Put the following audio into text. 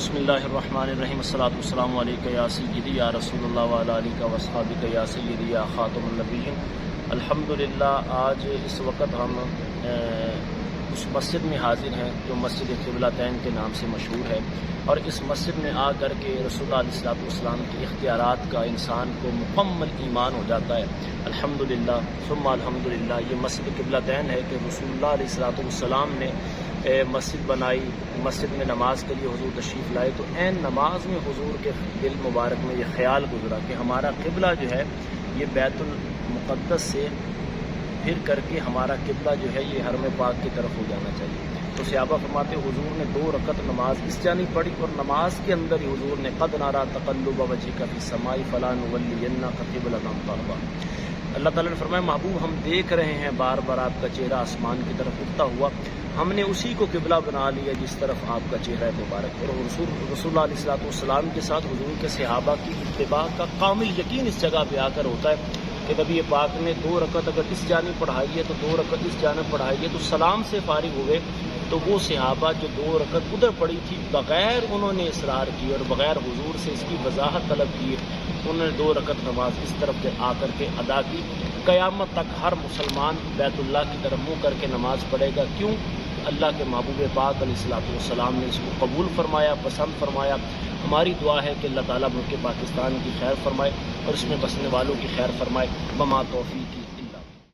بسم اللہ الرحمن الرحیم الصلاۃ والسلام علیکہ یا سیدی یا رسول اللہ وعلی آلہ واصحابہ یا سیدی یا خاتم النبیین۔ الحمدللہ آج اس وقت ہم اس مسجد میں حاضر ہیں جو مسجد قبلتین کے نام سے مشہور ہے، اور اس مسجد میں آ کر کے رسول اللہ علیہ الصلوۃ والسلام کے اختیارات کا انسان کو مکمل ایمان ہو جاتا ہے۔ الحمدللہ ثم الحمدللہ۔ یہ مسجد قبلتین ہے کہ رسول اللہ علیہ الصلوۃ والسلام نے مسجد بنائی، مسجد میں نماز کے لیے حضور تشریف لائے، تو عین نماز میں حضور کے دل مبارک میں یہ خیال گزرا کہ ہمارا قبلہ جو ہے یہ بیت المقدس سے پھر کر کے ہمارا قبلہ جو ہے یہ حرم پاک کی طرف ہو جانا چاہیے۔ تو صحابہ فرماتے حضور نے 2 رکعت نماز اس جانب پڑھی، اور نماز کے اندر ہی حضور نے قد نرى تقلب وجهك في السماء فلنولينك قبلة ترضاها۔ اللہ تعالیٰ نے فرمایا محبوب ہم دیکھ رہے ہیں بار بار آپ کا چہرہ آسمان کی طرف اٹھتا ہوا، ہم نے اسی کو قبلہ بنا لیا جس طرف آپ کا چہرہ مبارک ہے۔ اور رسول اللہ علیہ الصلوۃ والسلام کے ساتھ حضور کے صحابہ کی اتباع کا کامل یقین اس جگہ پہ آ کر ہوتا ہے کہ نبی پاک نے 2 رکعت اگر اس جانب پڑھائی ہے تو 2 رکعت اس جانب پڑھائی ہے، تو سلام سے فارغ ہوئے تو وہ صحابہ جو 2 رکعت ادھر پڑھی تھی بغیر انہوں نے اصرار کی اور بغیر حضور سے اس کی وضاحت طلب کی، انہوں نے 2 رکعت نماز اس طرف سے آ کر کے ادا کی۔ قیامت تک ہر مسلمان بیت اللہ کی طرف منہ کر کے نماز پڑھے گا، کیوں؟ اللہ کے محبوب پاک علیہ الصلوۃ والسلام نے اس کو قبول فرمایا، پسند فرمایا۔ ہماری دعا ہے کہ اللہ تعالیٰ ملک پاکستان کی خیر فرمائے اور اس میں بسنے والوں کی خیر فرمائے۔ بما توفیقی